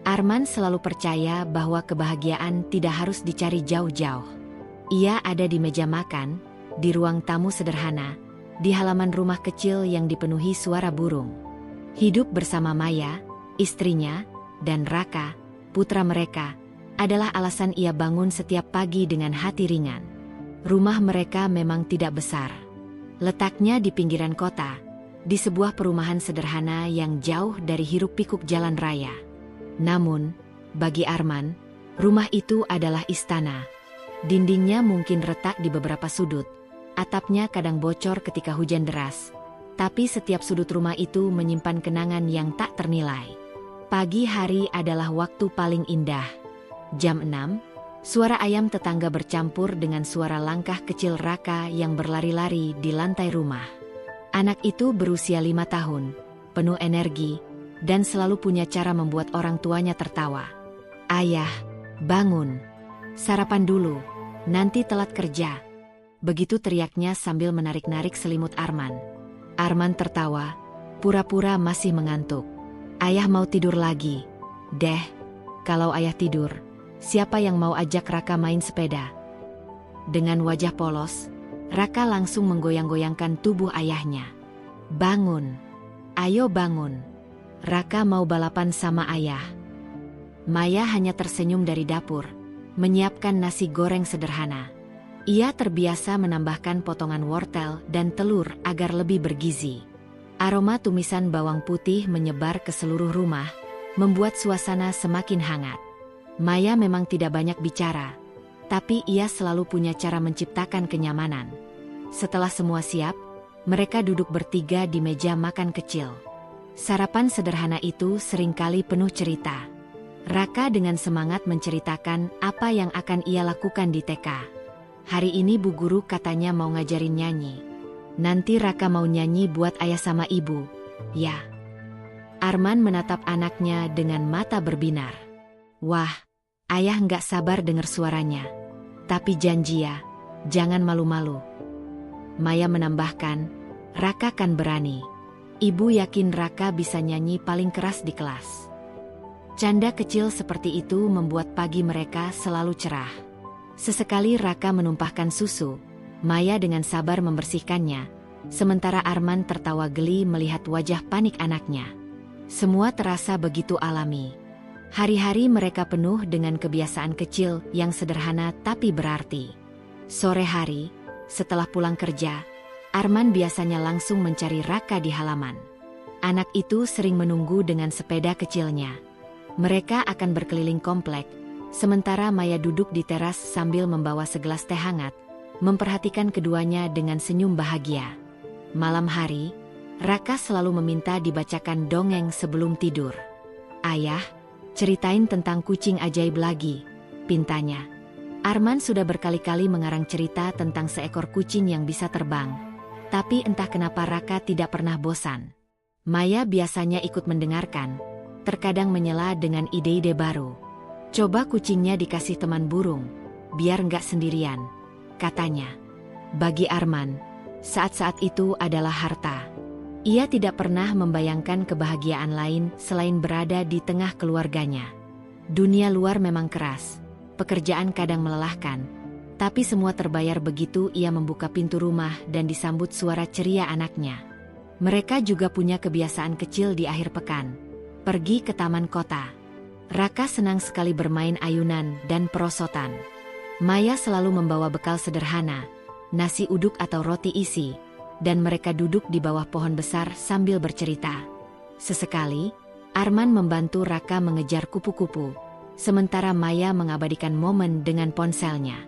Arman selalu percaya bahwa kebahagiaan tidak harus dicari jauh-jauh. Ia ada di meja makan, di ruang tamu sederhana, di halaman rumah kecil yang dipenuhi suara burung. Hidup bersama Maya, istrinya, dan Raka, putra mereka, adalah alasan ia bangun setiap pagi dengan hati ringan. Rumah mereka memang tidak besar. Letaknya di pinggiran kota, di sebuah perumahan sederhana yang jauh dari hiruk-pikuk jalan raya. Namun, bagi Arman, rumah itu adalah istana. Dindingnya mungkin retak di beberapa sudut, atapnya kadang bocor ketika hujan deras, tapi setiap sudut rumah itu menyimpan kenangan yang tak ternilai. Pagi hari adalah waktu paling indah. Jam 6, suara ayam tetangga bercampur dengan suara langkah kecil Raka yang berlari-lari di lantai rumah. Anak itu berusia 5 tahun, penuh energi, dan selalu punya cara membuat orang tuanya tertawa. "Ayah, bangun. Sarapan dulu, nanti telat kerja." Begitu teriaknya sambil menarik-narik selimut Arman. Arman tertawa, pura-pura masih mengantuk. "Ayah mau tidur lagi." "Deh, kalau ayah tidur, siapa yang mau ajak Raka main sepeda?" Dengan wajah polos, Raka langsung menggoyang-goyangkan tubuh ayahnya. "Bangun. Ayo bangun. Raka mau balapan sama ayah." Maya hanya tersenyum dari dapur, menyiapkan nasi goreng sederhana. Ia terbiasa menambahkan potongan wortel dan telur agar lebih bergizi. Aroma tumisan bawang putih menyebar ke seluruh rumah, membuat suasana semakin hangat. Maya memang tidak banyak bicara, tapi ia selalu punya cara menciptakan kenyamanan. Setelah semua siap, mereka duduk bertiga di meja makan kecil. Sarapan sederhana itu seringkali penuh cerita. Raka dengan semangat menceritakan apa yang akan ia lakukan di TK. "Hari ini Bu Guru katanya mau ngajarin nyanyi. Nanti Raka mau nyanyi buat ayah sama ibu, ya?" Arman menatap anaknya dengan mata berbinar. "Wah, ayah nggak sabar dengar suaranya. Tapi janji ya, jangan malu-malu." Maya menambahkan, "Raka kan berani. Ibu yakin Raka bisa nyanyi paling keras di kelas." Canda kecil seperti itu membuat pagi mereka selalu cerah. Sesekali Raka menumpahkan susu, Maya dengan sabar membersihkannya, sementara Arman tertawa geli melihat wajah panik anaknya. Semua terasa begitu alami. Hari-hari mereka penuh dengan kebiasaan kecil yang sederhana tapi berarti. Sore hari, setelah pulang kerja, Arman biasanya langsung mencari Raka di halaman. Anak itu sering menunggu dengan sepeda kecilnya. Mereka akan berkeliling komplek, sementara Maya duduk di teras sambil membawa segelas teh hangat, memperhatikan keduanya dengan senyum bahagia. Malam hari, Raka selalu meminta dibacakan dongeng sebelum tidur. "Ayah, ceritain tentang kucing ajaib lagi," pintanya. Arman sudah berkali-kali mengarang cerita tentang seekor kucing yang bisa terbang. Tapi entah kenapa Raka tidak pernah bosan. Maya biasanya ikut mendengarkan, terkadang menyela dengan ide-ide baru. "Coba kucingnya dikasih teman burung, biar nggak sendirian," katanya. Bagi Arman, saat-saat itu adalah harta. Ia tidak pernah membayangkan kebahagiaan lain selain berada di tengah keluarganya. Dunia luar memang keras, pekerjaan kadang melelahkan, tapi semua terbayar begitu ia membuka pintu rumah dan disambut suara ceria anaknya. Mereka juga punya kebiasaan kecil di akhir pekan. Pergi ke taman kota. Raka senang sekali bermain ayunan dan perosotan. Maya selalu membawa bekal sederhana, nasi uduk atau roti isi, dan mereka duduk di bawah pohon besar sambil bercerita. Sesekali, Arman membantu Raka mengejar kupu-kupu, sementara Maya mengabadikan momen dengan ponselnya.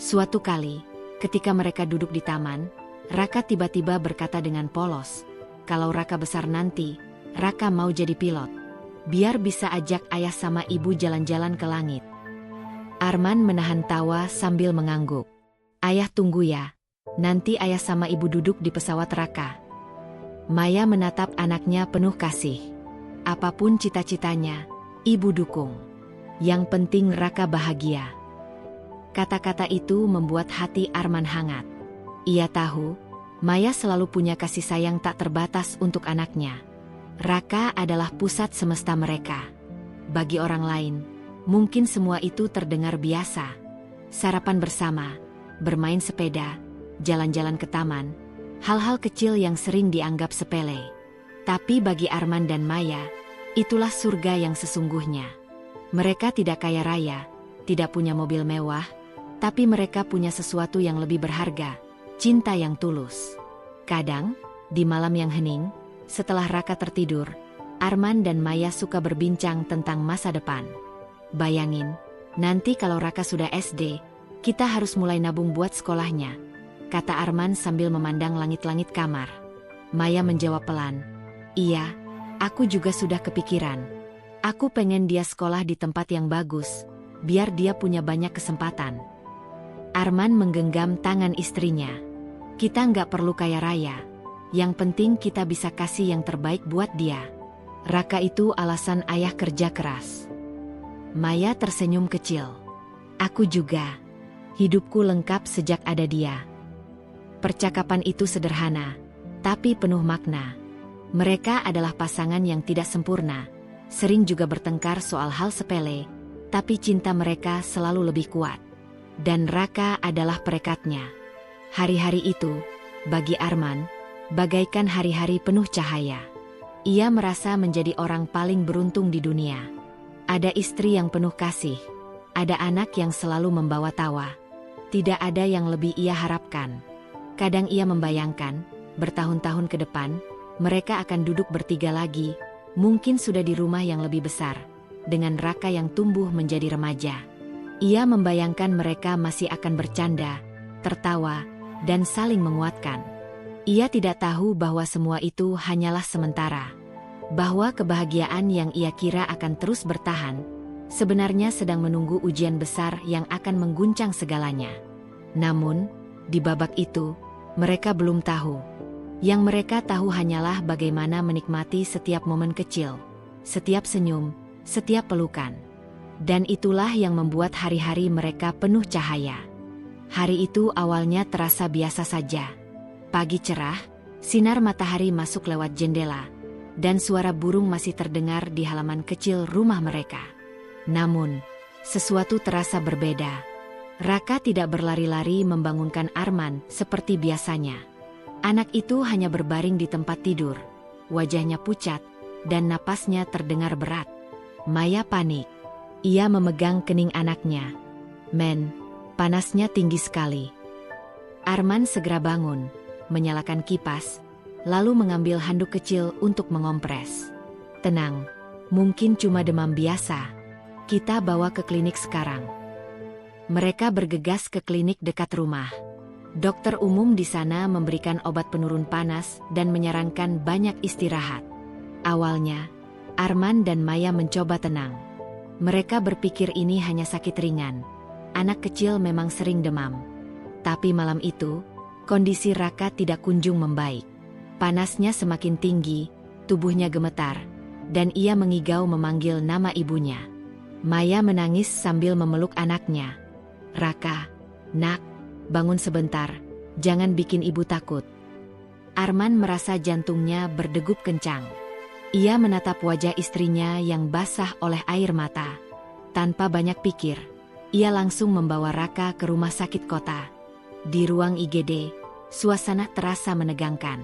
Suatu kali, ketika mereka duduk di taman, Raka tiba-tiba berkata dengan polos, "Kalau Raka besar nanti, Raka mau jadi pilot. Biar bisa ajak ayah sama ibu jalan-jalan ke langit." Arman menahan tawa sambil mengangguk. "Ayah tunggu ya, nanti ayah sama ibu duduk di pesawat Raka." Maya menatap anaknya penuh kasih. Apapun cita-citanya, ibu dukung. Yang penting Raka bahagia. Kata-kata itu membuat hati Arman hangat. Ia tahu, Maya selalu punya kasih sayang tak terbatas untuk anaknya. Raka adalah pusat semesta mereka. Bagi orang lain, mungkin semua itu terdengar biasa. Sarapan bersama, bermain sepeda, jalan-jalan ke taman, hal-hal kecil yang sering dianggap sepele. Tapi bagi Arman dan Maya, itulah surga yang sesungguhnya. Mereka tidak kaya raya, tidak punya mobil mewah, tapi mereka punya sesuatu yang lebih berharga, cinta yang tulus. Kadang, di malam yang hening, setelah Raka tertidur, Arman dan Maya suka berbincang tentang masa depan. Bayangin, nanti kalau Raka sudah SD, kita harus mulai nabung buat sekolahnya, kata Arman sambil memandang langit-langit kamar. Maya menjawab pelan, iya, aku juga sudah kepikiran. Aku pengen dia sekolah di tempat yang bagus, biar dia punya banyak kesempatan. Arman menggenggam tangan istrinya. Kita nggak perlu kaya raya, yang penting kita bisa kasih yang terbaik buat dia. Raka itu alasan ayah kerja keras. Maya tersenyum kecil. Aku juga. Hidupku lengkap sejak ada dia. Percakapan itu sederhana, tapi penuh makna. Mereka adalah pasangan yang tidak sempurna, sering juga bertengkar soal hal sepele, tapi cinta mereka selalu lebih kuat. Dan Raka adalah perekatnya. Hari-hari itu, bagi Arman, bagaikan hari-hari penuh cahaya. Ia merasa menjadi orang paling beruntung di dunia. Ada istri yang penuh kasih, ada anak yang selalu membawa tawa. Tidak ada yang lebih ia harapkan. Kadang ia membayangkan, bertahun-tahun ke depan, mereka akan duduk bertiga lagi, mungkin sudah di rumah yang lebih besar, dengan Raka yang tumbuh menjadi remaja. Ia membayangkan mereka masih akan bercanda, tertawa, dan saling menguatkan. Ia tidak tahu bahwa semua itu hanyalah sementara. Bahwa kebahagiaan yang ia kira akan terus bertahan, sebenarnya sedang menunggu ujian besar yang akan mengguncang segalanya. Namun, di babak itu, mereka belum tahu. Yang mereka tahu hanyalah bagaimana menikmati setiap momen kecil, setiap senyum, setiap pelukan. Dan itulah yang membuat hari-hari mereka penuh cahaya. Hari itu awalnya terasa biasa saja. Pagi cerah, sinar matahari masuk lewat jendela, dan suara burung masih terdengar di halaman kecil rumah mereka. Namun, sesuatu terasa berbeda. Raka tidak berlari-lari membangunkan Arman seperti biasanya. Anak itu hanya berbaring di tempat tidur, wajahnya pucat, dan napasnya terdengar berat. Maya panik. Ia memegang kening anaknya. Men, panasnya tinggi sekali. Arman segera bangun, menyalakan kipas, lalu mengambil handuk kecil untuk mengompres. Tenang, mungkin cuma demam biasa. Kita bawa ke klinik sekarang. Mereka bergegas ke klinik dekat rumah. Dokter umum di sana memberikan obat penurun panas dan menyarankan banyak istirahat. Awalnya, Arman dan Maya mencoba tenang. Mereka berpikir ini hanya sakit ringan. Anak kecil memang sering demam. Tapi malam itu, kondisi Raka tidak kunjung membaik. Panasnya semakin tinggi, tubuhnya gemetar, dan ia mengigau memanggil nama ibunya. Maya menangis sambil memeluk anaknya. Raka, nak, bangun sebentar, jangan bikin ibu takut. Arman merasa jantungnya berdegup kencang. Ia menatap wajah istrinya yang basah oleh air mata. Tanpa banyak pikir, ia langsung membawa Raka ke rumah sakit kota. Di ruang IGD, suasana terasa menegangkan.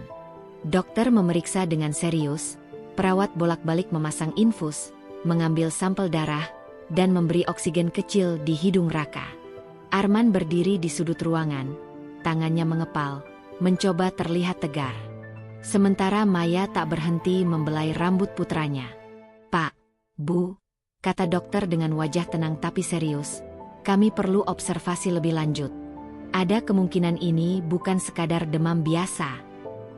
Dokter memeriksa dengan serius, perawat bolak-balik memasang infus, mengambil sampel darah, dan memberi oksigen kecil di hidung Raka. Arman berdiri di sudut ruangan, tangannya mengepal, mencoba terlihat tegar. Sementara Maya tak berhenti membelai rambut putranya. Pak, Bu, kata dokter dengan wajah tenang tapi serius, kami perlu observasi lebih lanjut. Ada kemungkinan ini bukan sekadar demam biasa.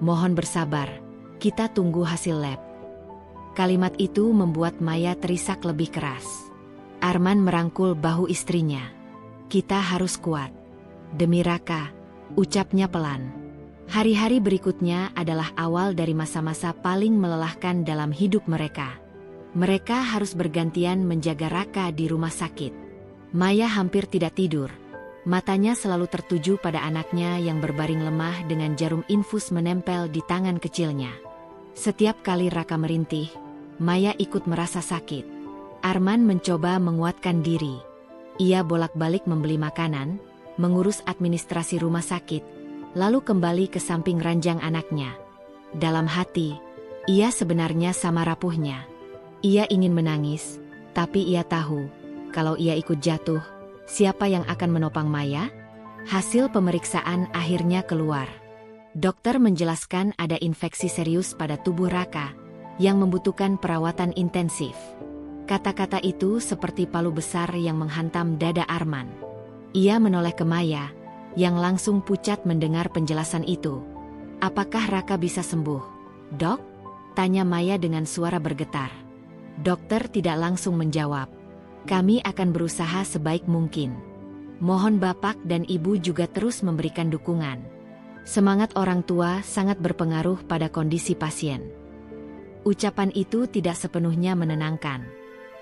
Mohon bersabar, kita tunggu hasil lab. Kalimat itu membuat Maya terisak lebih keras. Arman merangkul bahu istrinya. Kita harus kuat. Demi Raka, ucapnya pelan. Hari-hari berikutnya adalah awal dari masa-masa paling melelahkan dalam hidup mereka. Mereka harus bergantian menjaga Raka di rumah sakit. Maya hampir tidak tidur. Matanya selalu tertuju pada anaknya yang berbaring lemah dengan jarum infus menempel di tangan kecilnya. Setiap kali Raka merintih, Maya ikut merasa sakit. Arman mencoba menguatkan diri. Ia bolak-balik membeli makanan, mengurus administrasi rumah sakit, lalu kembali ke samping ranjang anaknya. Dalam hati, ia sebenarnya sama rapuhnya. Ia ingin menangis, tapi ia tahu, kalau ia ikut jatuh, siapa yang akan menopang Maya? Hasil pemeriksaan akhirnya keluar. Dokter menjelaskan ada infeksi serius pada tubuh Raka, yang membutuhkan perawatan intensif. Kata-kata itu seperti palu besar yang menghantam dada Arman. Ia menoleh ke Maya, yang langsung pucat mendengar penjelasan itu. "Apakah Raka bisa sembuh, Dok?" tanya Maya dengan suara bergetar. Dokter tidak langsung menjawab. "Kami akan berusaha sebaik mungkin. Mohon Bapak dan Ibu juga terus memberikan dukungan. Semangat orang tua sangat berpengaruh pada kondisi pasien." Ucapan itu tidak sepenuhnya menenangkan.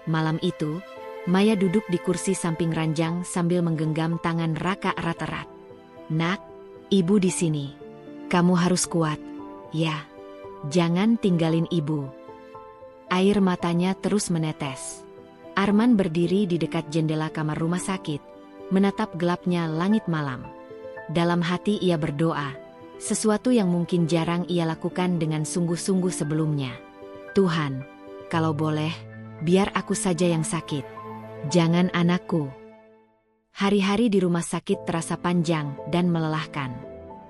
Malam itu, Maya duduk di kursi samping ranjang sambil menggenggam tangan Raka erat-erat. "Nak, Ibu di sini. Kamu harus kuat. Ya, jangan tinggalin Ibu." Air matanya terus menetes. Arman berdiri di dekat jendela kamar rumah sakit, menatap gelapnya langit malam. Dalam hati ia berdoa, sesuatu yang mungkin jarang ia lakukan dengan sungguh-sungguh sebelumnya. "Tuhan, kalau boleh, biar aku saja yang sakit. Jangan anakku." Hari-hari di rumah sakit terasa panjang dan melelahkan.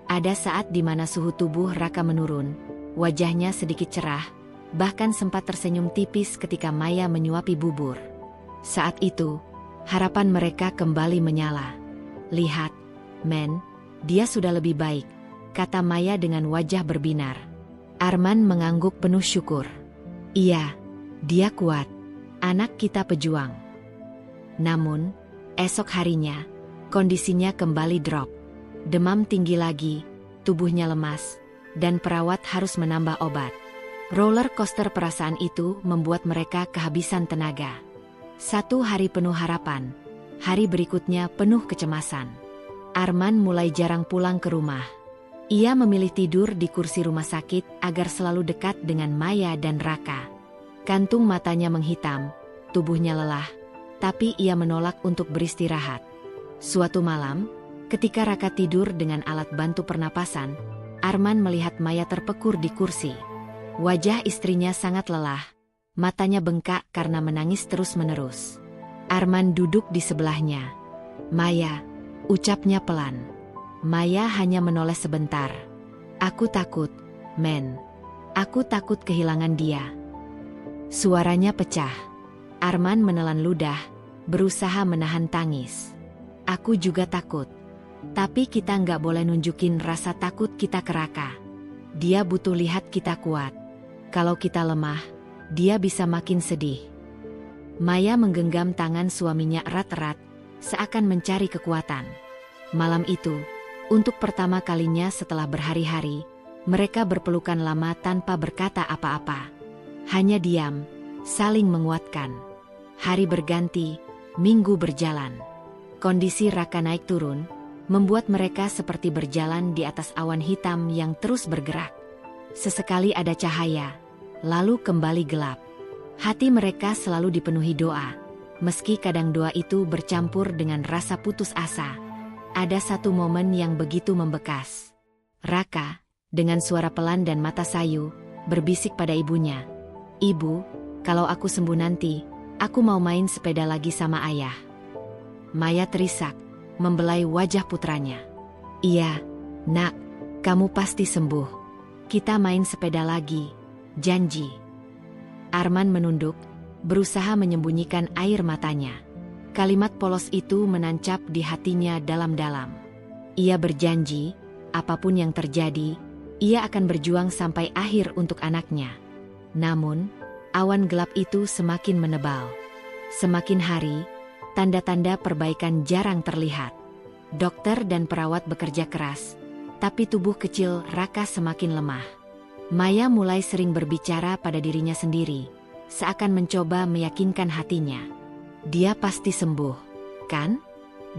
Ada saat di mana suhu tubuh Raka menurun, wajahnya sedikit cerah, bahkan sempat tersenyum tipis ketika Maya menyuapi bubur. Saat itu, harapan mereka kembali menyala. "Lihat, Men, dia sudah lebih baik," kata Maya dengan wajah berbinar. Arman mengangguk penuh syukur. "Iya, dia kuat. Anak kita pejuang." Namun, esok harinya, kondisinya kembali drop. Demam tinggi lagi, tubuhnya lemas, dan perawat harus menambah obat. Roller coaster perasaan itu membuat mereka kehabisan tenaga. Satu hari penuh harapan, hari berikutnya penuh kecemasan. Arman mulai jarang pulang ke rumah. Ia memilih tidur di kursi rumah sakit agar selalu dekat dengan Maya dan Raka. Kantung matanya menghitam, tubuhnya lelah, tapi ia menolak untuk beristirahat. Suatu malam, ketika Raka tidur dengan alat bantu pernapasan, Arman melihat Maya terpekur di kursi. Wajah istrinya sangat lelah, matanya bengkak karena menangis terus-menerus. Arman duduk di sebelahnya. "Maya," ucapnya pelan. Maya hanya menoleh sebentar. "Aku takut, Men. Aku takut kehilangan dia." Suaranya pecah. Arman menelan ludah, berusaha menahan tangis. "Aku juga takut. Tapi kita nggak boleh nunjukin rasa takut kita ke Raka. Dia butuh lihat kita kuat. Kalau kita lemah, dia bisa makin sedih." Maya menggenggam tangan suaminya erat-erat, seakan mencari kekuatan. Malam itu, untuk pertama kalinya setelah berhari-hari, mereka berpelukan lama tanpa berkata apa-apa. Hanya diam, saling menguatkan. Hari berganti, minggu berjalan. Kondisi Raka naik turun, membuat mereka seperti berjalan di atas awan hitam yang terus bergerak. Sesekali ada cahaya, lalu kembali gelap. Hati mereka selalu dipenuhi doa, meski kadang doa itu bercampur dengan rasa putus asa. Ada satu momen yang begitu membekas. Raka, dengan suara pelan dan mata sayu, berbisik pada ibunya, "Ibu, kalau aku sembuh nanti, aku mau main sepeda lagi sama ayah." Maya terisak, membelai wajah putranya. "Iya, Nak, kamu pasti sembuh. Kita main sepeda lagi, janji." Arman menunduk, berusaha menyembunyikan air matanya. Kalimat polos itu menancap di hatinya dalam-dalam. Ia berjanji, apapun yang terjadi, ia akan berjuang sampai akhir untuk anaknya. Namun, awan gelap itu semakin menebal. Semakin hari, tanda-tanda perbaikan jarang terlihat. Dokter dan perawat bekerja keras, tapi tubuh kecil Raka semakin lemah. Maya mulai sering berbicara pada dirinya sendiri, seakan mencoba meyakinkan hatinya. Dia pasti sembuh, kan?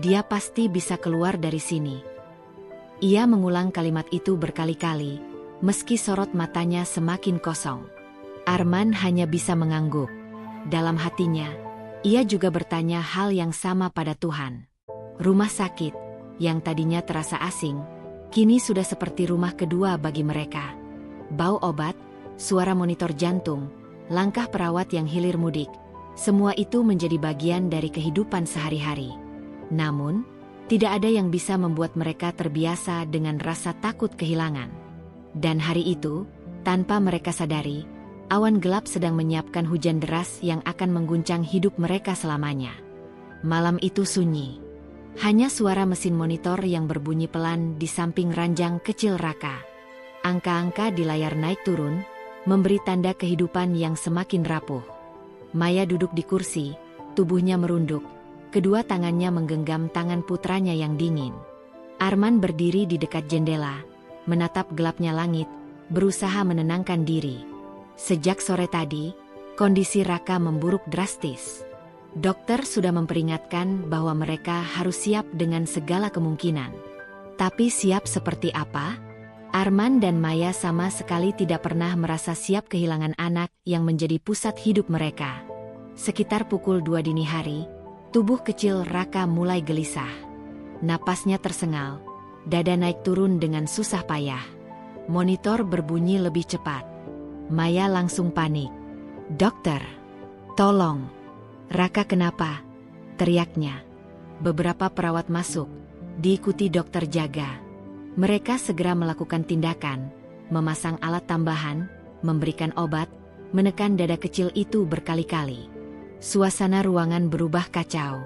Dia pasti bisa keluar dari sini. Ia mengulang kalimat itu berkali-kali, meski sorot matanya semakin kosong. Arman hanya bisa mengangguk. Dalam hatinya, ia juga bertanya hal yang sama pada Tuhan. Rumah sakit, yang tadinya terasa asing, kini sudah seperti rumah kedua bagi mereka. Bau obat, suara monitor jantung, langkah perawat yang hilir mudik, semua itu menjadi bagian dari kehidupan sehari-hari. Namun, tidak ada yang bisa membuat mereka terbiasa dengan rasa takut kehilangan. Dan hari itu, tanpa mereka sadari, awan gelap sedang menyiapkan hujan deras yang akan mengguncang hidup mereka selamanya. Malam itu sunyi. Hanya suara mesin monitor yang berbunyi pelan di samping ranjang kecil Raka. Angka-angka di layar naik turun, memberi tanda kehidupan yang semakin rapuh. Maya duduk di kursi, tubuhnya merunduk, kedua tangannya menggenggam tangan putranya yang dingin. Arman berdiri di dekat jendela, menatap gelapnya langit, berusaha menenangkan diri. Sejak sore tadi, kondisi Raka memburuk drastis. Dokter sudah memperingatkan bahwa mereka harus siap dengan segala kemungkinan. Tapi siap seperti apa? Arman dan Maya sama sekali tidak pernah merasa siap kehilangan anak yang menjadi pusat hidup mereka. Sekitar pukul 2 dini hari, tubuh kecil Raka mulai gelisah. Napasnya tersengal, dada naik turun dengan susah payah. Monitor berbunyi lebih cepat. Maya langsung panik. "Dokter, tolong. Raka kenapa?" teriaknya. Beberapa perawat masuk, diikuti dokter jaga. Mereka segera melakukan tindakan, memasang alat tambahan, memberikan obat, menekan dada kecil itu berkali-kali. Suasana ruangan berubah kacau.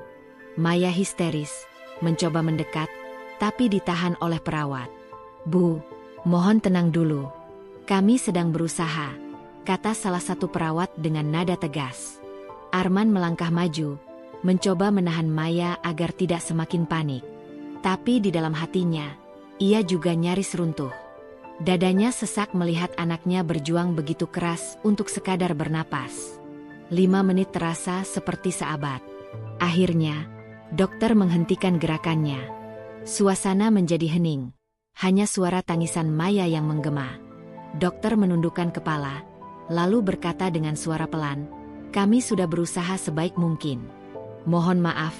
Maya histeris, mencoba mendekat, tapi ditahan oleh perawat. "Bu, mohon tenang dulu. Kami sedang berusaha," kata salah satu perawat dengan nada tegas. Arman melangkah maju, mencoba menahan Maya agar tidak semakin panik. Tapi di dalam hatinya, ia juga nyaris runtuh. Dadanya sesak melihat anaknya berjuang begitu keras untuk sekadar bernapas. 5 menit terasa seperti seabad. Akhirnya, dokter menghentikan gerakannya. Suasana menjadi hening. Hanya suara tangisan Maya yang menggema. Dokter menundukkan kepala, lalu berkata dengan suara pelan, "Kami sudah berusaha sebaik mungkin. Mohon maaf,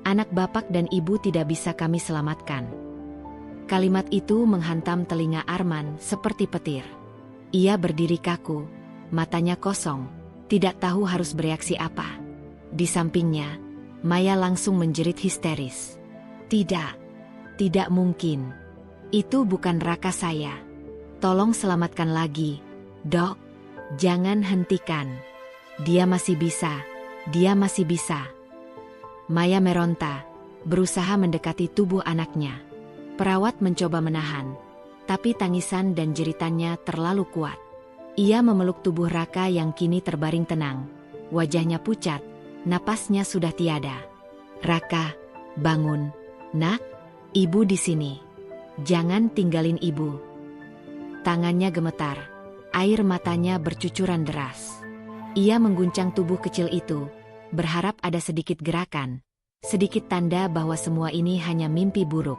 anak bapak dan ibu tidak bisa kami selamatkan." Kalimat itu menghantam telinga Arman seperti petir. Ia berdiri kaku, matanya kosong, tidak tahu harus bereaksi apa. Di sampingnya, Maya langsung menjerit histeris. Tidak mungkin. Itu bukan Raka saya. Tolong selamatkan lagi, Dok. Jangan hentikan. Dia masih bisa. Maya meronta, berusaha mendekati tubuh anaknya. Perawat mencoba menahan, tapi tangisan dan jeritannya terlalu kuat. Ia memeluk tubuh Raka yang kini terbaring tenang. Wajahnya pucat, napasnya sudah tiada. "Raka, bangun. Nak, ibu di sini. Jangan tinggalin ibu." Tangannya gemetar, air matanya bercucuran deras. Ia mengguncang tubuh kecil itu, berharap ada sedikit gerakan, sedikit tanda bahwa semua ini hanya mimpi buruk.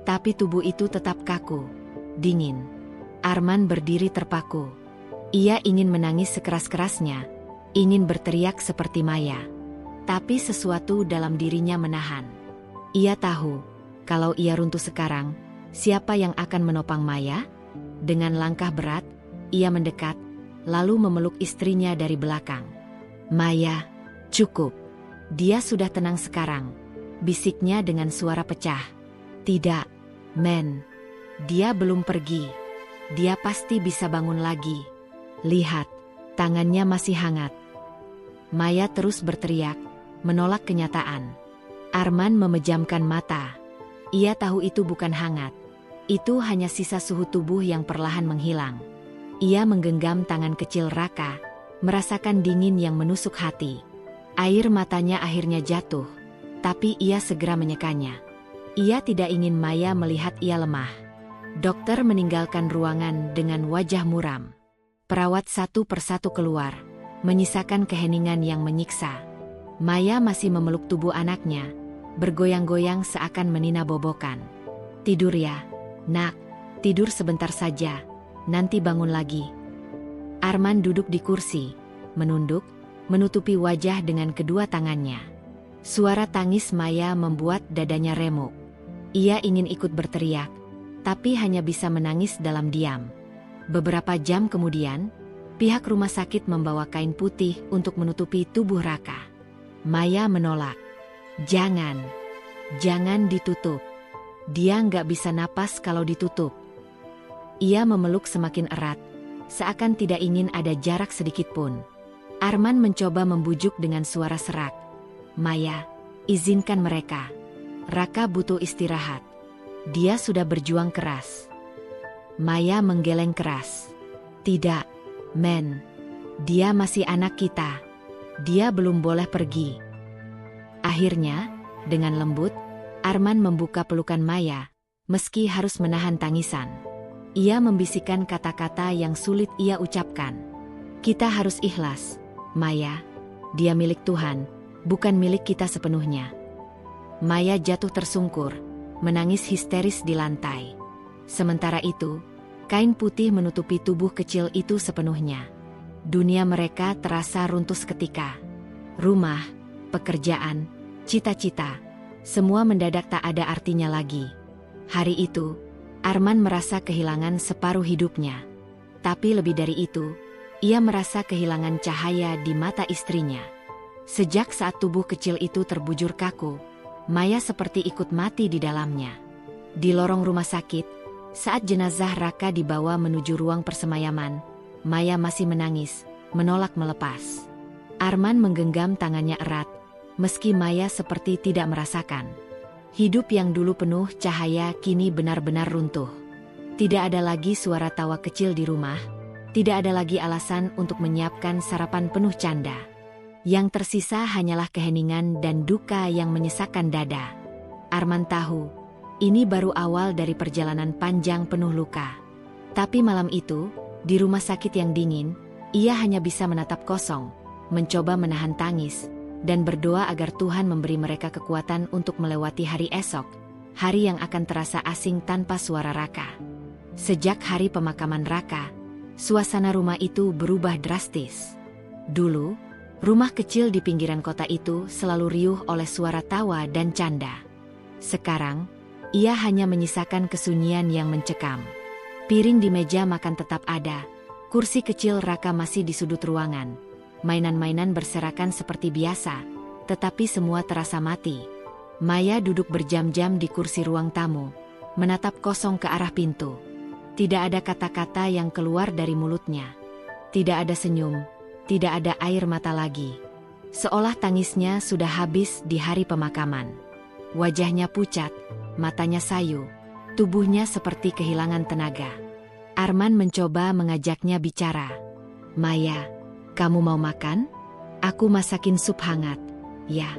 Tapi tubuh itu tetap kaku, dingin. Arman berdiri terpaku. Ia ingin menangis sekeras-kerasnya, ingin berteriak seperti Maya. Tapi sesuatu dalam dirinya menahan. Ia tahu, kalau ia runtuh sekarang, siapa yang akan menopang Maya? Dengan langkah berat, ia mendekat, lalu memeluk istrinya dari belakang. "Maya, cukup. Dia sudah tenang sekarang," bisiknya dengan suara pecah. "Tidak, Men. Dia belum pergi. Dia pasti bisa bangun lagi. Lihat, tangannya masih hangat." Maya terus berteriak, menolak kenyataan. Arman memejamkan mata. Ia tahu itu bukan hangat. Itu hanya sisa suhu tubuh yang perlahan menghilang. Ia menggenggam tangan kecil Raka, merasakan dingin yang menusuk hati. Air matanya akhirnya jatuh, tapi ia segera menyekanya. Ia tidak ingin Maya melihat ia lemah. Dokter meninggalkan ruangan dengan wajah muram. Perawat satu persatu keluar, menyisakan keheningan yang menyiksa. Maya masih memeluk tubuh anaknya, bergoyang-goyang seakan menina bobokan. "Tidur ya, Nak, tidur sebentar saja. nanti bangun lagi. Arman duduk di kursi, menunduk, menutupi wajah dengan kedua tangannya. Suara tangis Maya membuat dadanya remuk. Ia ingin ikut berteriak, tapi hanya bisa menangis dalam diam. Beberapa jam kemudian, pihak rumah sakit membawa kain putih untuk menutupi tubuh Raka. Maya menolak. Jangan ditutup. Dia nggak bisa napas kalau ditutup. Ia memeluk semakin erat, seakan tidak ingin ada jarak sedikit pun. Arman mencoba membujuk dengan suara serak. Maya, izinkan mereka. Raka butuh istirahat. Dia sudah berjuang keras. Maya menggeleng keras. Tidak, Men. Dia masih anak kita. Dia belum boleh pergi. Akhirnya, dengan lembut, Arman membuka pelukan Maya, meski harus menahan tangisan. Ia membisikkan kata-kata yang sulit ia ucapkan. Kita harus ikhlas, Maya. Dia milik Tuhan, bukan milik kita sepenuhnya. Maya jatuh tersungkur, menangis histeris di lantai. Sementara itu, kain putih menutupi tubuh kecil itu sepenuhnya. Dunia mereka terasa runtuh seketika. Rumah, pekerjaan, cita-cita, semua mendadak tak ada artinya lagi. Hari itu, Arman merasa kehilangan separuh hidupnya. Tapi lebih dari itu, ia merasa kehilangan cahaya di mata istrinya. Sejak saat tubuh kecil itu terbujur kaku, Maya seperti ikut mati di dalamnya. Di lorong rumah sakit, saat jenazah Raka dibawa menuju ruang persemayaman, Maya masih menangis, menolak melepas. Arman menggenggam tangannya erat, meski Maya seperti tidak merasakan. Hidup yang dulu penuh cahaya kini benar-benar runtuh. Tidak ada lagi suara tawa kecil di rumah, tidak ada lagi alasan untuk menyiapkan sarapan penuh canda. Yang tersisa hanyalah keheningan dan duka yang menyesakkan dada. Arman tahu, ini baru awal dari perjalanan panjang penuh luka. Tapi malam itu, di rumah sakit yang dingin, ia hanya bisa menatap kosong, mencoba menahan tangis, dan berdoa agar Tuhan memberi mereka kekuatan untuk melewati hari esok, hari yang akan terasa asing tanpa suara Raka. Sejak hari pemakaman Raka, suasana rumah itu berubah drastis. Dulu, rumah kecil di pinggiran kota itu selalu riuh oleh suara tawa dan canda. Sekarang, ia hanya menyisakan kesunyian yang mencekam. Piring di meja makan tetap ada, kursi kecil Raka masih di sudut ruangan. Mainan-mainan berserakan seperti biasa, tetapi semua terasa mati. Maya duduk berjam-jam di kursi ruang tamu, menatap kosong ke arah pintu. Tidak ada kata-kata yang keluar dari mulutnya. Tidak ada senyum, tidak ada air mata lagi. Seolah tangisnya sudah habis di hari pemakaman. Wajahnya pucat, matanya sayu, tubuhnya seperti kehilangan tenaga. Arman mencoba mengajaknya bicara. Maya, kamu mau makan? Aku masakin sup hangat. Ya.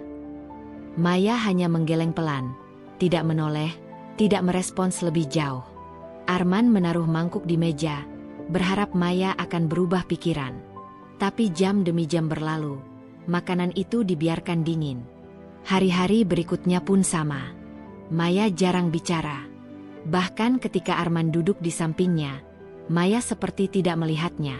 Maya hanya menggeleng pelan, tidak menoleh, tidak merespons lebih jauh. Arman menaruh mangkuk di meja, berharap Maya akan berubah pikiran. Tapi jam demi jam berlalu, makanan itu dibiarkan dingin. Hari-hari berikutnya pun sama. Maya jarang bicara. Bahkan ketika Arman duduk di sampingnya, Maya seperti tidak melihatnya.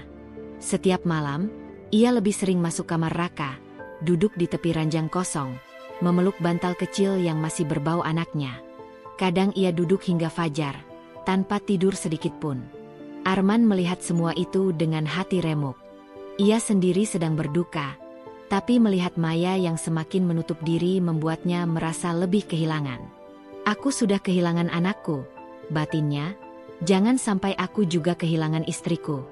Setiap malam, ia lebih sering masuk kamar Raka, duduk di tepi ranjang kosong, memeluk bantal kecil yang masih berbau anaknya. Kadang ia duduk hingga fajar, tanpa tidur sedikit pun. Arman melihat semua itu dengan hati remuk. Ia sendiri sedang berduka, tapi melihat Maya yang semakin menutup diri membuatnya merasa lebih kehilangan. Aku sudah kehilangan anakku, batinnya, jangan sampai aku juga kehilangan istriku.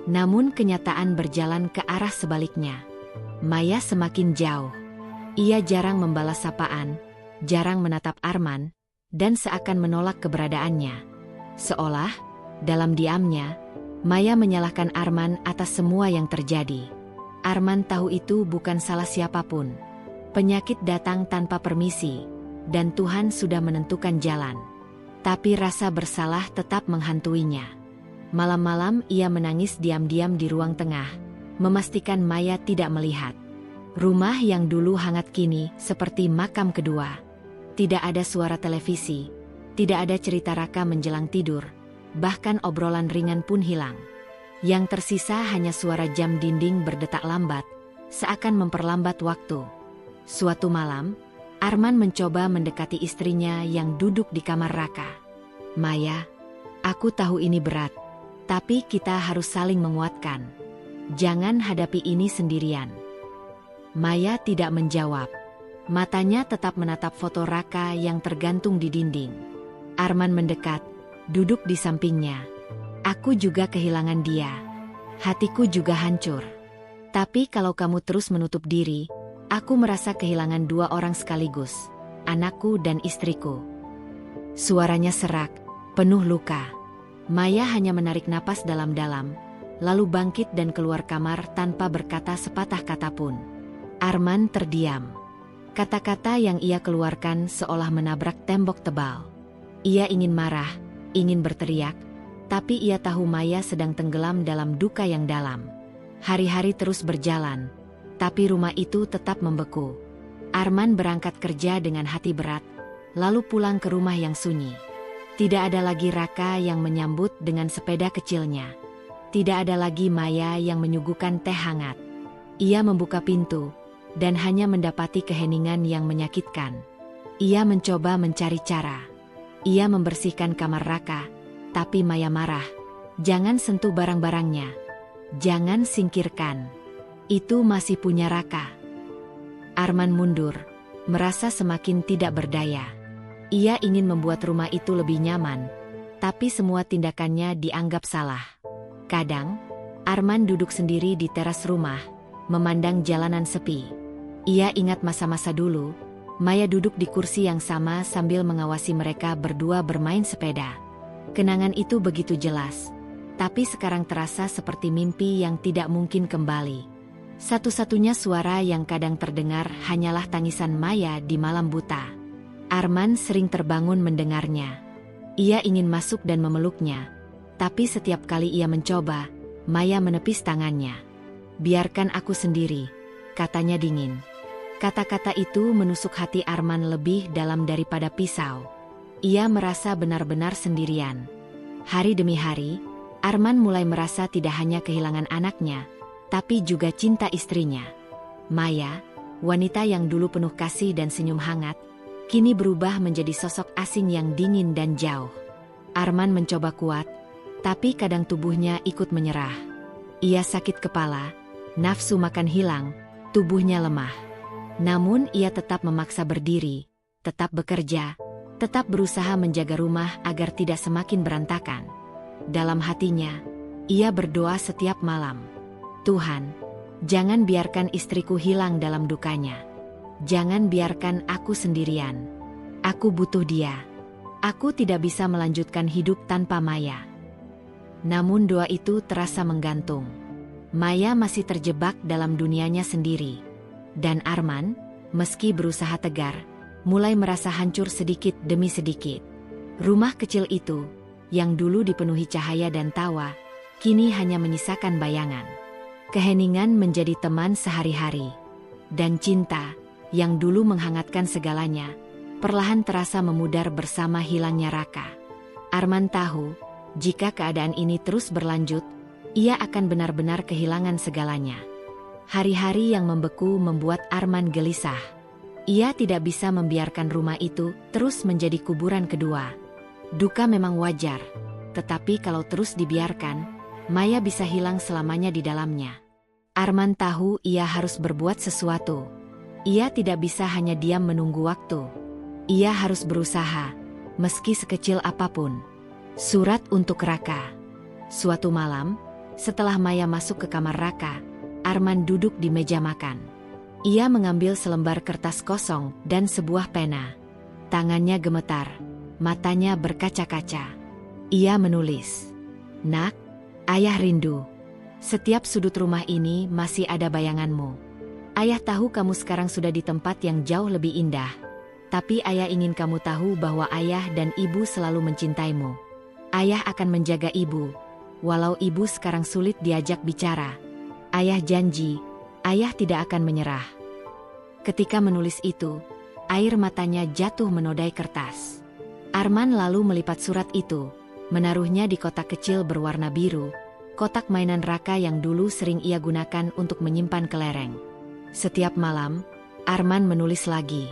Namun kenyataan berjalan ke arah sebaliknya. Maya semakin jauh. Ia jarang membalas sapaan, jarang menatap Arman, dan seakan menolak keberadaannya. Seolah, dalam diamnya, Maya menyalahkan Arman atas semua yang terjadi. Arman tahu itu bukan salah siapapun. Penyakit datang tanpa permisi, dan Tuhan sudah menentukan jalan. Tapi rasa bersalah tetap menghantuinya. Malam-malam ia menangis diam-diam di ruang tengah, memastikan Maya tidak melihat. Rumah yang dulu hangat kini seperti makam kedua. Tidak ada suara televisi, tidak ada cerita Raka menjelang tidur, bahkan obrolan ringan pun hilang. Yang tersisa hanya suara jam dinding berdetak lambat, seakan memperlambat waktu. Suatu malam, Arman mencoba mendekati istrinya yang duduk di kamar Raka. "Maya, aku tahu ini berat, tapi kita harus saling menguatkan. Jangan hadapi ini sendirian." Maya tidak menjawab. Matanya tetap menatap foto Raka yang tergantung di dinding. Arman mendekat, duduk di sampingnya. "Aku juga kehilangan dia. Hatiku juga hancur. Tapi kalau kamu terus menutup diri, aku merasa kehilangan dua orang sekaligus, anakku dan istriku." Suaranya serak, penuh luka. Maya hanya menarik napas dalam-dalam, lalu bangkit dan keluar kamar tanpa berkata sepatah kata pun. Arman terdiam. Kata-kata yang ia keluarkan seolah menabrak tembok tebal. Ia ingin marah, ingin berteriak, tapi ia tahu Maya sedang tenggelam dalam duka yang dalam. Hari-hari terus berjalan, tapi rumah itu tetap membeku. Arman berangkat kerja dengan hati berat, lalu pulang ke rumah yang sunyi. Tidak ada lagi Raka yang menyambut dengan sepeda kecilnya. Tidak ada lagi Maya yang menyuguhkan teh hangat. Ia membuka pintu, dan hanya mendapati keheningan yang menyakitkan. Ia mencoba mencari cara. Ia membersihkan kamar Raka, tapi Maya marah. "Jangan sentuh barang-barangnya. Jangan singkirkan. Itu masih punya Raka." Arman mundur, merasa semakin tidak berdaya. Ia ingin membuat rumah itu lebih nyaman, tapi semua tindakannya dianggap salah. Kadang, Arman duduk sendiri di teras rumah, memandang jalanan sepi. Ia ingat masa-masa dulu, Maya duduk di kursi yang sama sambil mengawasi mereka berdua bermain sepeda. Kenangan itu begitu jelas, tapi sekarang terasa seperti mimpi yang tidak mungkin kembali. Satu-satunya suara yang kadang terdengar hanyalah tangisan Maya di malam buta. Arman sering terbangun mendengarnya. Ia ingin masuk dan memeluknya, tapi setiap kali ia mencoba, Maya menepis tangannya. "Biarkan aku sendiri," katanya dingin. Kata-kata itu menusuk hati Arman lebih dalam daripada pisau. Ia merasa benar-benar sendirian. Hari demi hari, Arman mulai merasa tidak hanya kehilangan anaknya, tapi juga cinta istrinya. Maya, wanita yang dulu penuh kasih dan senyum hangat, kini berubah menjadi sosok asing yang dingin dan jauh. Arman mencoba kuat, tapi kadang tubuhnya ikut menyerah. Ia sakit kepala, nafsu makan hilang, tubuhnya lemah. Namun ia tetap memaksa berdiri, tetap bekerja, tetap berusaha menjaga rumah agar tidak semakin berantakan. Dalam hatinya, ia berdoa setiap malam. "Tuhan, jangan biarkan istriku hilang dalam dukanya. Jangan biarkan aku sendirian. Aku butuh dia. Aku tidak bisa melanjutkan hidup tanpa Maya." Namun doa itu terasa menggantung. Maya masih terjebak dalam dunianya sendiri. Dan Arman, meski berusaha tegar, mulai merasa hancur sedikit demi sedikit. Rumah kecil itu, yang dulu dipenuhi cahaya dan tawa, kini hanya menyisakan bayangan. Keheningan menjadi teman sehari-hari. Dan cinta, yang dulu menghangatkan segalanya, perlahan terasa memudar bersama hilangnya Raka. Arman tahu, jika keadaan ini terus berlanjut, ia akan benar-benar kehilangan segalanya. Hari-hari yang membeku membuat Arman gelisah. Ia tidak bisa membiarkan rumah itu terus menjadi kuburan kedua. Duka memang wajar, tetapi kalau terus dibiarkan, Maya bisa hilang selamanya di dalamnya. Arman tahu ia harus berbuat sesuatu. Ia tidak bisa hanya diam menunggu waktu. Ia harus berusaha, meski sekecil apapun. Surat untuk Raka. Suatu malam, setelah Maya masuk ke kamar Raka, Arman duduk di meja makan. Ia mengambil selembar kertas kosong dan sebuah pena. Tangannya gemetar, matanya berkaca-kaca. Ia menulis, "Nak, Ayah rindu. Setiap sudut rumah ini masih ada bayanganmu. Ayah tahu kamu sekarang sudah di tempat yang jauh lebih indah. Tapi ayah ingin kamu tahu bahwa ayah dan ibu selalu mencintaimu. Ayah akan menjaga ibu, walau ibu sekarang sulit diajak bicara. Ayah janji, ayah tidak akan menyerah." Ketika menulis itu, air matanya jatuh menodai kertas. Arman lalu melipat surat itu, menaruhnya di kotak kecil berwarna biru, kotak mainan Raka yang dulu sering ia gunakan untuk menyimpan kelereng. Setiap malam, Arman menulis lagi.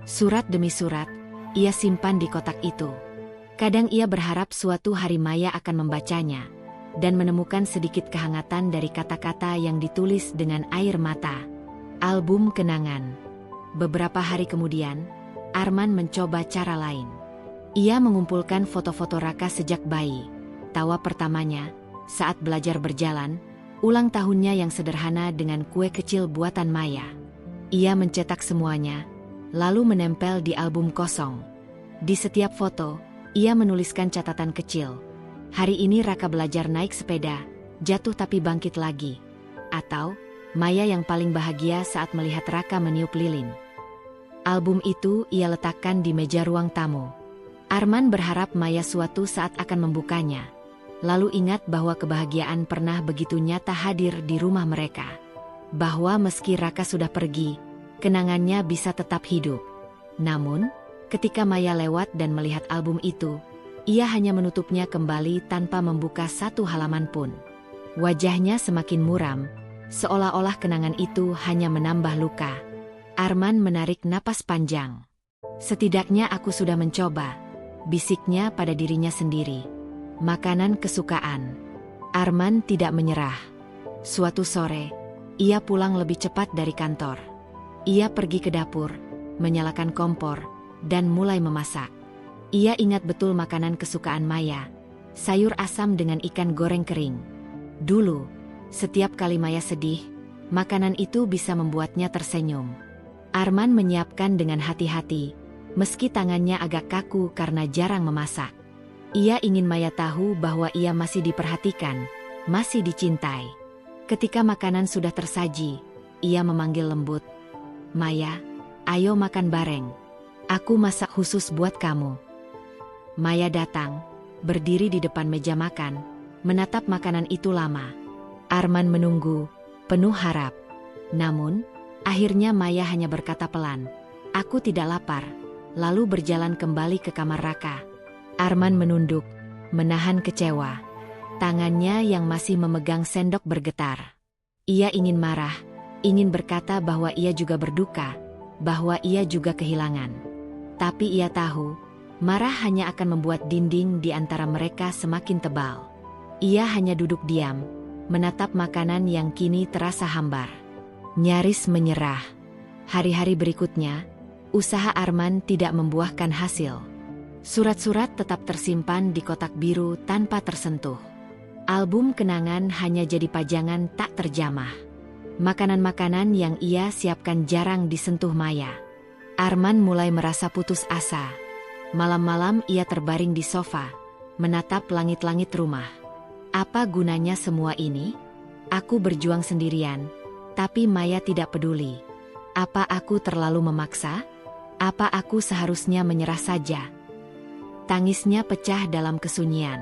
Surat demi surat, ia simpan di kotak itu. Kadang ia berharap suatu hari Maya akan membacanya, dan menemukan sedikit kehangatan dari kata-kata yang ditulis dengan air mata. Album kenangan. Beberapa hari kemudian, Arman mencoba cara lain. Ia mengumpulkan foto-foto Raka sejak bayi. Tawa pertamanya, saat belajar berjalan, ulang tahunnya yang sederhana dengan kue kecil buatan Maya. Ia mencetak semuanya, lalu menempel di album kosong. Di setiap foto, ia menuliskan catatan kecil. Hari ini Raka belajar naik sepeda, jatuh tapi bangkit lagi. Atau, Maya yang paling bahagia saat melihat Raka meniup lilin. Album itu ia letakkan di meja ruang tamu. Arman berharap Maya suatu saat akan membukanya. Lalu ingat bahwa kebahagiaan pernah begitu nyata hadir di rumah mereka. Bahwa meski Raka sudah pergi, kenangannya bisa tetap hidup. Namun, ketika Maya lewat dan melihat album itu, ia hanya menutupnya kembali tanpa membuka satu halaman pun. Wajahnya semakin muram, seolah-olah kenangan itu hanya menambah luka. Arman menarik napas panjang. Setidaknya aku sudah mencoba, bisiknya pada dirinya sendiri. Makanan kesukaan. Arman tidak menyerah. Suatu sore, ia pulang lebih cepat dari kantor. Ia pergi ke dapur, menyalakan kompor, dan mulai memasak. Ia ingat betul makanan kesukaan Maya, sayur asam dengan ikan goreng kering. Dulu, setiap kali Maya sedih, makanan itu bisa membuatnya tersenyum. Arman menyiapkan dengan hati-hati, meski tangannya agak kaku karena jarang memasak. Ia ingin Maya tahu bahwa ia masih diperhatikan, masih dicintai. Ketika makanan sudah tersaji, ia memanggil lembut, "Maya, ayo makan bareng. Aku masak khusus buat kamu." Maya datang, berdiri di depan meja makan, menatap makanan itu lama. Arman menunggu, penuh harap. Namun, akhirnya Maya hanya berkata pelan, "Aku tidak lapar." Lalu berjalan kembali ke kamar Raka. Arman menunduk, menahan kecewa. Tangannya yang masih memegang sendok bergetar. Ia ingin marah, ingin berkata bahwa ia juga berduka, bahwa ia juga kehilangan. Tapi ia tahu, marah hanya akan membuat dinding di antara mereka semakin tebal. Ia hanya duduk diam, menatap makanan yang kini terasa hambar. Nyaris menyerah. Hari-hari berikutnya, usaha Arman tidak membuahkan hasil. Surat-surat tetap tersimpan di kotak biru tanpa tersentuh. Album kenangan hanya jadi pajangan tak terjamah. Makanan-makanan yang ia siapkan jarang disentuh Maya. Arman mulai merasa putus asa. Malam-malam ia terbaring di sofa, menatap langit-langit rumah. Apa gunanya semua ini? Aku berjuang sendirian, tapi Maya tidak peduli. Apa aku terlalu memaksa? Apa aku seharusnya menyerah saja? Tangisnya pecah dalam kesunyian.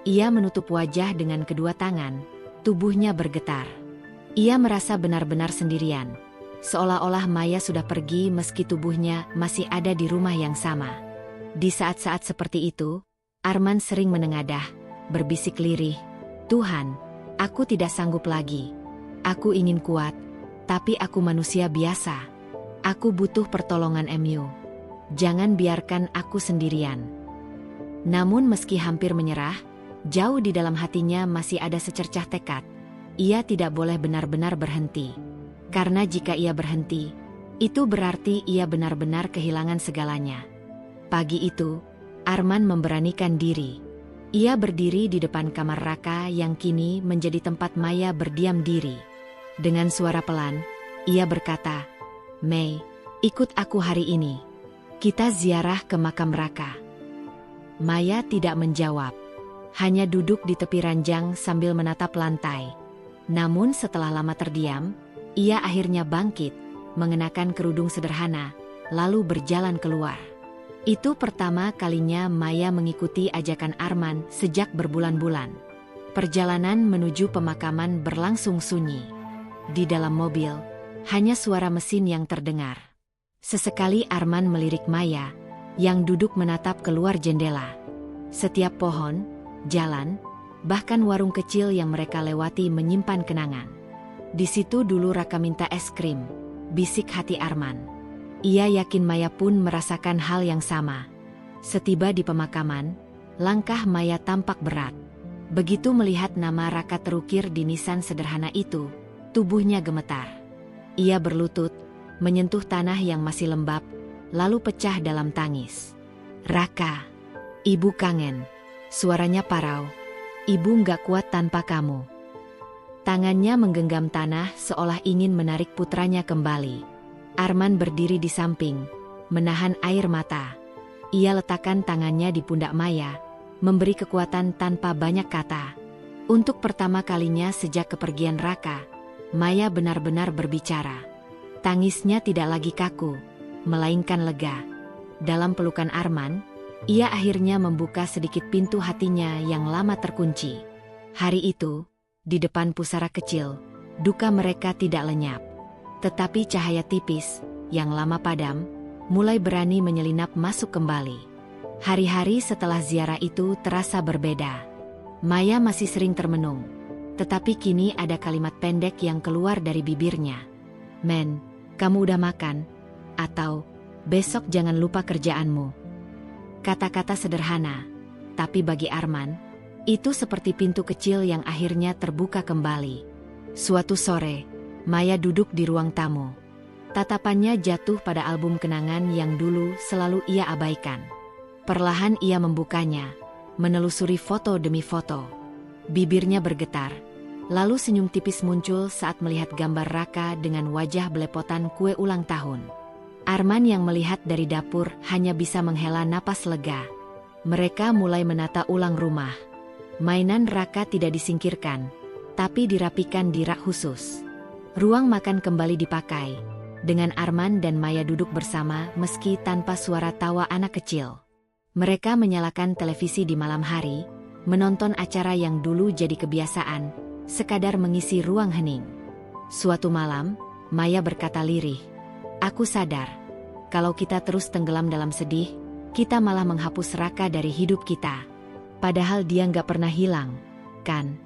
Ia menutup wajah dengan kedua tangan, tubuhnya bergetar. Ia merasa benar-benar sendirian, seolah-olah Maya sudah pergi meski tubuhnya masih ada di rumah yang sama. Di saat-saat seperti itu, Arman sering menengadah, berbisik lirih, "Tuhan, aku tidak sanggup lagi. Aku ingin kuat, tapi aku manusia biasa. Aku butuh pertolongan MU. Jangan biarkan aku sendirian." Namun meski hampir menyerah, jauh di dalam hatinya masih ada secercah tekad. Ia tidak boleh benar-benar berhenti. Karena jika ia berhenti, itu berarti ia benar-benar kehilangan segalanya. Pagi itu, Arman memberanikan diri. Ia berdiri di depan kamar Raka yang kini menjadi tempat Maya berdiam diri. Dengan suara pelan, ia berkata, "Mei, ikut aku hari ini. Kita ziarah ke makam Raka." Maya tidak menjawab, hanya duduk di tepi ranjang sambil menatap lantai. Namun setelah lama terdiam, ia akhirnya bangkit, mengenakan kerudung sederhana, lalu berjalan keluar. Itu pertama kalinya Maya mengikuti ajakan Arman sejak berbulan-bulan. Perjalanan menuju pemakaman berlangsung sunyi. Di dalam mobil, hanya suara mesin yang terdengar. Sesekali Arman melirik Maya, yang duduk menatap keluar jendela. Setiap pohon, jalan, bahkan warung kecil yang mereka lewati menyimpan kenangan. Di situ dulu Raka minta es krim, bisik hati Arman. Ia yakin Maya pun merasakan hal yang sama. Setiba di pemakaman, langkah Maya tampak berat. Begitu melihat nama Raka terukir di nisan sederhana itu, tubuhnya gemetar. Ia berlutut, menyentuh tanah yang masih lembab, lalu pecah dalam tangis. "Raka, ibu kangen." Suaranya parau. "Ibu nggak kuat tanpa kamu." Tangannya menggenggam tanah seolah ingin menarik putranya kembali. Arman berdiri di samping, menahan air mata. Ia letakkan tangannya di pundak Maya, memberi kekuatan tanpa banyak kata. Untuk pertama kalinya sejak kepergian Raka, Maya benar-benar berbicara. Tangisnya tidak lagi kaku, melainkan lega. Dalam pelukan Arman, ia akhirnya membuka sedikit pintu hatinya yang lama terkunci. Hari itu, di depan pusara kecil, duka mereka tidak lenyap. Tetapi cahaya tipis, yang lama padam, mulai berani menyelinap masuk kembali. Hari-hari setelah ziarah itu terasa berbeda. Maya masih sering termenung, tetapi kini ada kalimat pendek yang keluar dari bibirnya. "Men, kamu udah makan?" Atau, "Besok jangan lupa kerjaanmu." Kata-kata sederhana, tapi bagi Arman, itu seperti pintu kecil yang akhirnya terbuka kembali. Suatu sore, Maya duduk di ruang tamu. Tatapannya jatuh pada album kenangan yang dulu selalu ia abaikan. Perlahan ia membukanya, menelusuri foto demi foto. Bibirnya bergetar, lalu senyum tipis muncul saat melihat gambar Raka dengan wajah belepotan kue ulang tahun. Arman yang melihat dari dapur hanya bisa menghela napas lega. Mereka mulai menata ulang rumah. Mainan Raka tidak disingkirkan, tapi dirapikan di rak khusus. Ruang makan kembali dipakai, dengan Arman dan Maya duduk bersama meski tanpa suara tawa anak kecil. Mereka menyalakan televisi di malam hari, menonton acara yang dulu jadi kebiasaan, sekadar mengisi ruang hening. Suatu malam, Maya berkata lirih, "Aku sadar, kalau kita terus tenggelam dalam sedih, kita malah menghapus Raka dari hidup kita. Padahal dia nggak pernah hilang, kan?"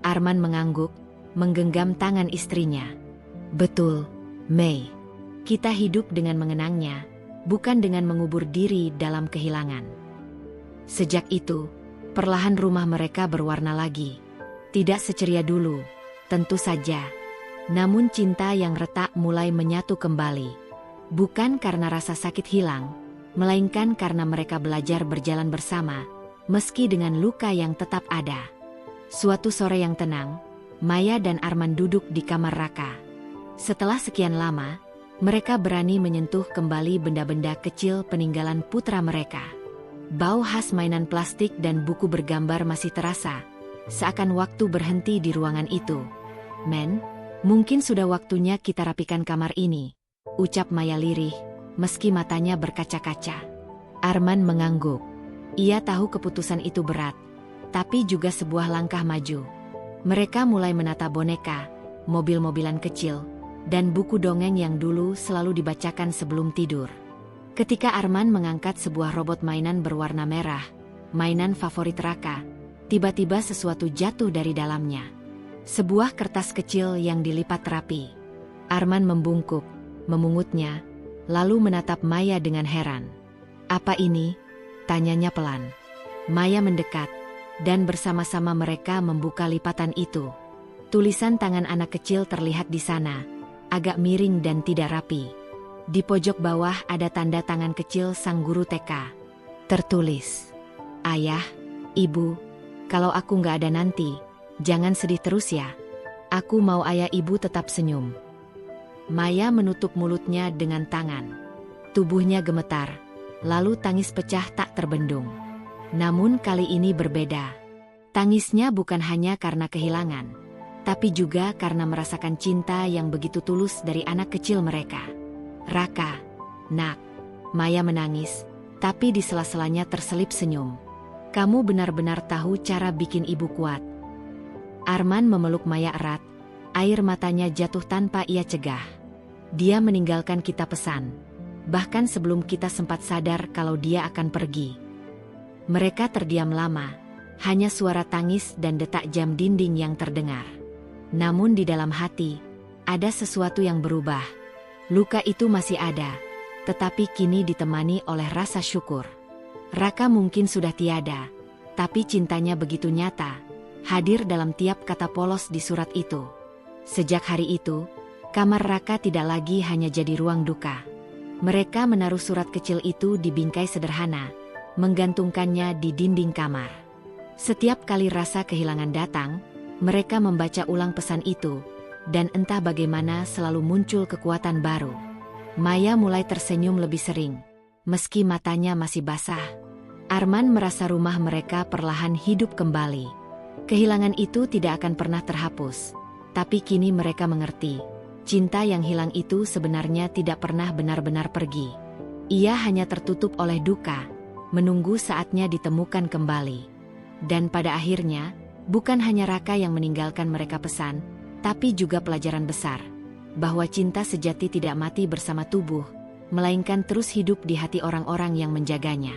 Arman mengangguk, menggenggam tangan istrinya. "Betul, Mei. Kita hidup dengan mengenangnya, bukan dengan mengubur diri dalam kehilangan." Sejak itu, perlahan rumah mereka berwarna lagi. Tidak seceria dulu, tentu saja. Namun cinta yang retak mulai menyatu kembali. Bukan karena rasa sakit hilang, melainkan karena mereka belajar berjalan bersama, meski dengan luka yang tetap ada. Suatu sore yang tenang, Maya dan Arman duduk di kamar Raka. Setelah sekian lama, mereka berani menyentuh kembali benda-benda kecil peninggalan putra mereka. Bau khas mainan plastik dan buku bergambar masih terasa, seakan waktu berhenti di ruangan itu. "Men, mungkin sudah waktunya kita rapikan kamar ini," ucap Maya lirih, meski matanya berkaca-kaca. Arman mengangguk. Ia tahu keputusan itu berat, tapi juga sebuah langkah maju. Mereka mulai menata boneka, mobil-mobilan kecil, dan buku dongeng yang dulu selalu dibacakan sebelum tidur. Ketika Arman mengangkat sebuah robot mainan berwarna merah, mainan favorit Raka, tiba-tiba sesuatu jatuh dari dalamnya. Sebuah kertas kecil yang dilipat rapi. Arman membungkuk, memungutnya, lalu menatap Maya dengan heran. "Apa ini?" tanyanya pelan. Maya mendekat, dan bersama-sama mereka membuka lipatan itu. Tulisan tangan anak kecil terlihat di sana, agak miring dan tidak rapi. Di pojok bawah ada tanda tangan kecil sang guru TK. Tertulis, "Ayah, Ibu, kalau aku nggak ada nanti, jangan sedih terus ya. Aku mau ayah ibu tetap senyum." Maya menutup mulutnya dengan tangan. Tubuhnya gemetar. Lalu tangis pecah tak terbendung. Namun kali ini berbeda. Tangisnya bukan hanya karena kehilangan, tapi juga karena merasakan cinta yang begitu tulus dari anak kecil mereka. "Raka, nak." Maya menangis, tapi di sela-selanya terselip senyum. "Kamu benar-benar tahu cara bikin ibu kuat." Arman memeluk Maya erat, air matanya jatuh tanpa ia cegah. "Dia meninggalkan kita pesan. Bahkan sebelum kita sempat sadar kalau dia akan pergi." Mereka terdiam lama, Hanya suara tangis dan detak jam dinding yang terdengar. Namun di dalam hati, ada sesuatu yang berubah. Luka itu masih ada, tetapi kini ditemani oleh rasa syukur. Raka mungkin sudah tiada, tapi cintanya begitu nyata, hadir dalam tiap kata polos di surat itu. Sejak hari itu, kamar Raka tidak lagi hanya jadi ruang duka. Mereka menaruh surat kecil itu di bingkai sederhana, menggantungkannya di dinding kamar. Setiap kali rasa kehilangan datang, mereka membaca ulang pesan itu, dan entah bagaimana selalu muncul kekuatan baru. Maya mulai tersenyum lebih sering, meski matanya masih basah. Arman merasa rumah mereka perlahan hidup kembali. Kehilangan itu tidak akan pernah terhapus, tapi kini mereka mengerti. Cinta yang hilang itu sebenarnya tidak pernah benar-benar pergi. Ia hanya tertutup oleh duka, menunggu saatnya ditemukan kembali. Dan pada akhirnya, bukan hanya Raka yang meninggalkan mereka pesan, tapi juga pelajaran besar, bahwa cinta sejati tidak mati bersama tubuh, melainkan terus hidup di hati orang-orang yang menjaganya.